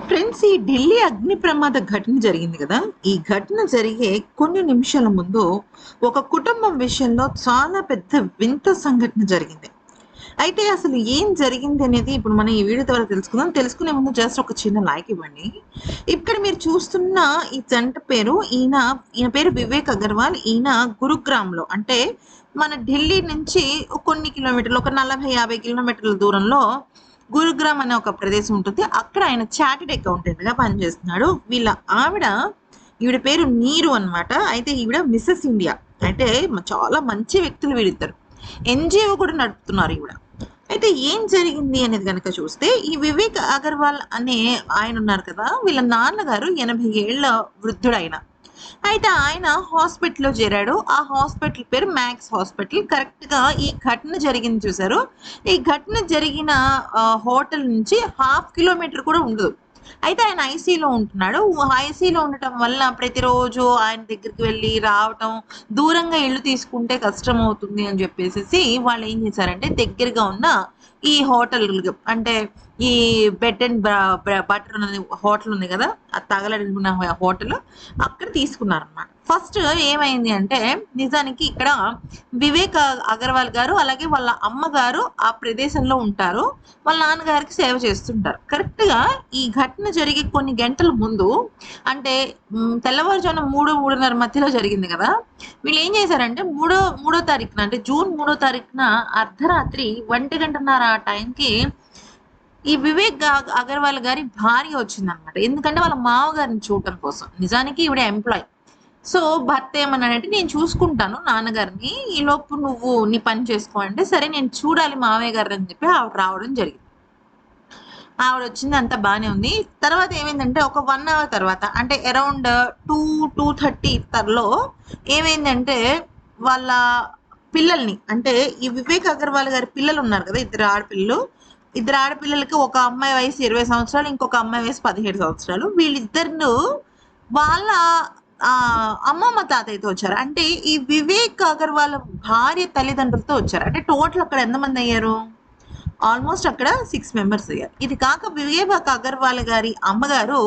Friends, ఈ ఢిల్లీ అగ్ని ప్రమాద ఘటన జరిగింది కదా! ఈ ఘటన జరిగే కొన్ని నిమిషాల ముందు ఒక కుటుంబం విషయంలో చాలా పెద్ద వింత సంఘటన జరిగింది. అయితే అసలు ఏం జరిగింది అనేది ఇప్పుడు మనం ఈ వీడియో ద్వారా తెలుసుకుందాం. తెలుసుకునే ముందు జస్ట్ ఒక చిన్న లైక్ ఇవ్వండి. ఇక్కడ మీరు చూస్తున్న ఈ జంట పేరు ఈయన పేరు వివేక్ అగర్వాల్. ఈయన గురుగ్రామ్‌లో అంటే మన ఢిల్లీ నుంచి కొన్ని కిలోమీటర్లు ఒక 40, 50 కిలోమీటర్ల దూరంలో గురుగ్రామ్ అనే ఒక ప్రదేశం ఉంటుంది. అక్కడ ఆయన చార్టర్డ్ అకౌంటెంట్‌గా పనిచేస్తున్నాడు. ఈవిడ పేరు నీరు అన్నమాట. అయితే ఈవిడ మిసెస్ ఇండియా. అంటే చాలా మంచి వ్యక్తులు వీళ్ళిద్దరు. ఎన్‌జీఓ కూడా నడుపుతున్నారు ఈవిడ. అయితే ఏం జరిగింది అనేది గనక చూస్తే, ఈ వివేక్ అగర్వాల్ అనే ఆయన ఉన్నారు కదా! వీళ్ళ నాన్నగారు 80 ఏళ్ల వృద్ధుడాయన. అయితే ఆయన హాస్పిటల్‌లో చేరాడు. ఆ హాస్పిటల్ పేరు మ్యాక్స్ హాస్పిటల్. కరెక్ట్‌గా ఈ ఘటన జరిగింది చూసారు. ఈ ఘటన జరిగిన హోటల్ నుంచి హాఫ్ కిలోమీటర్ కూడా ఉండదు. అయితే ఆయన ఐసీయూలో ఉంటున్నాడు. ఐసీయూలో ఉండటం వల్ల ప్రతిరోజు ఆయన దగ్గరికి వెళ్ళి రావటం, దూరంగా ఇల్లు తీసుకుంటే కష్టమవుతుంది అని చెప్పేసేసి వాళ్ళు ఏం చేశారంటే దగ్గరగా ఉన్న ఈ హోటల్ అంటే ఈ బెడ్ అండ్ బటర్ అనే హోటల్ ఉంది కదా! అది తగలడిన హోటల్ అక్కడ తీసుకున్నారనమాట. ఫస్ట్ ఏమైంది అంటే నిజానికి ఇక్కడ వివేక్ అగర్వాల్ గారు అలాగే వాళ్ళ అమ్మగారు ఆ ప్రదేశంలో ఉంటారు. వాళ్ళ నాన్నగారికి సేవ చేస్తుంటారు. కరెక్ట్‌గా ఈ ఘటన జరిగే కొన్ని గంటల ముందు అంటే తెల్లవారుజామున 3, 3:30 మధ్యలో జరిగింది కదా! వీళ్ళేం చేశారంటే మూడో తారీఖున అంటే జూన్ 3 తారీఖున అర్ధరాత్రి 1:30 ఆ టైంకి ఈ వివేక్ అగర్వాల్ గారి భార్య వచ్చిందనమాట. ఎందుకంటే వాళ్ళ మామగారిని చూడటం కోసం. నిజానికి ఈవిడ ఎంప్లాయ్. సో, భర్త ఏమన్నాడంటే, "నేను చూసుకుంటాను నాన్నగారిని. ఈలోపు నువ్వు నీ పని చేసుకో" అంటే, సరే నేను చూడాలి మామయ్య గారిని అని చెప్పి ఆవిడ రావడం జరిగింది. ఆవిడొచ్చింది అంతా బానే ఉంది. తర్వాత ఏమైందంటే ఒక 1 అవర్ తర్వాత అంటే అరౌండ్ 2:30 ఏమైందంటే వాళ్ళ పిల్లల్ని అంటే ఈ వివేక్ అగర్వాల్ గారి పిల్లలున్నారు కదా! ఇద్దరు ఆడపిల్లలకి ఒక అమ్మాయి వయసు 20 సంవత్సరాలు, ఇంకొక అమ్మాయి వయసు 17 సంవత్సరాలు. వీళ్ళిద్దరిను వాళ్ళ అమ్మమ్మ, తాతయ్యతో వచ్చారు. అంటే ఈ వివేక్ అగర్వాల్ భార్య తల్లిదండ్రులతో వచ్చారు. అంటే టోటల్ అక్కడ ఎంతమందయ్యారు? ఆల్మోస్ట్ అక్కడ 6 మెంబర్స్ అయ్యారు. ఇది కాక వివేక్ అగర్వాల్ గారి అమ్మగారు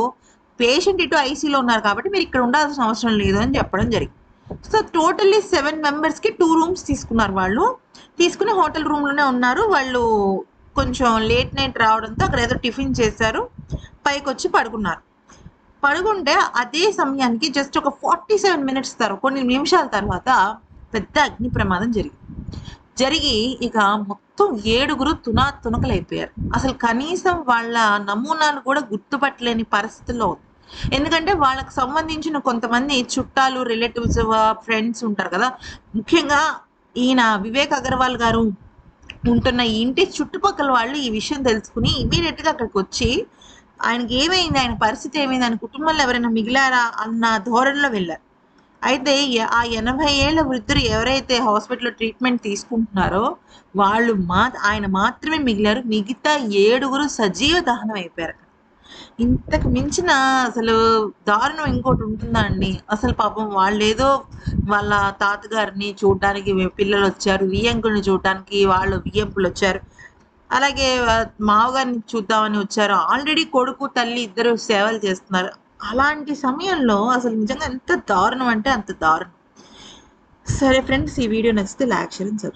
పేషెంట్ ఇటు ఐసీయూలో ఉన్నారు కాబట్టి మీరు ఇక్కడ ఉండాల్సిన అవసరం లేదు అని చెప్పడం జరిగింది. సో టోటల్లీ 7 మెంబర్స్‌కి 2 రూమ్స్ తీసుకున్నారు వాళ్ళు. తీసుకుని హోటల్ రూమ్‌లోనే ఉన్నారు. వాళ్ళు కొంచెం లేట్ నైట్ రావడంతో అక్కడ ఏదో టిఫిన్ చేశారు. పైకొచ్చి పడుకున్నారు. పడుకుంటే అదే సమయానికి జస్ట్ ఒక 47 మినిట్స్ కొన్ని నిమిషాల తర్వాత పెద్ద అగ్ని ప్రమాదం జరిగి ఇక మొత్తం 7 తునకలైపోయారు. అసలు కనీసం వాళ్ళ నమూనాలు కూడా గుర్తుపట్టలేని పరిస్థితుల్లో ఉంది. ఎందుకంటే వాళ్ళకి సంబంధించిన కొంతమంది చుట్టాలు, రిలేటివ్స్, ఫ్రెండ్స్ ఉంటారు కదా! ముఖ్యంగా ఈయన వివేక్ అగర్వాల్ గారు ఉంటున్న ఈ ఇంటి చుట్టుపక్కల వాళ్ళు ఈ విషయం తెలుసుకుని ఇమ్మీడియట్‌గా అక్కడికొచ్చి ఆయనకి ఏమైంది? ఆయన పరిస్థితి ఏమైంది? ఆయన కుటుంబంలో ఎవరైనా మిగిలారా? అన్న ధోరణిలో వెళ్లారు. అయితే ఆ 80 ఏళ్ల వృద్ధుడు ఎవరైతే హాస్పిటల్‌లో ట్రీట్మెంట్ తీసుకుంటున్నారో ఆయన మాత్రమే మిగిలారు. మిగతా 7 సజీవ దహనం అయిపోయారక్కడ. ఇంతకు మించిన అసలు దారుణం ఇంకోటి ఉంటుందా అండి? అసలు పాపం వాళ్ళేదో వాళ్ళ తాతగారిని చూడ్డానికి పిల్లలొచ్చారు. వియ్యంకుడిని చూడటానికి వాళ్ళు వియ్యంకులొచ్చారు. అలాగే మావగారిని చూద్దామని వచ్చారు. ఆల్రెడీ కొడుకు, తల్లి ఇద్దరు సేవలు చేస్తున్నారు. అలాంటి సమయంలో అసలు నిజంగా ఎంత దారుణం అంటే అంత దారుణం. సరే ఫ్రెండ్స్, ఈ వీడియో నచ్చితే లైక్, షేర్ అండ్ సబ్స్క్రైబ్.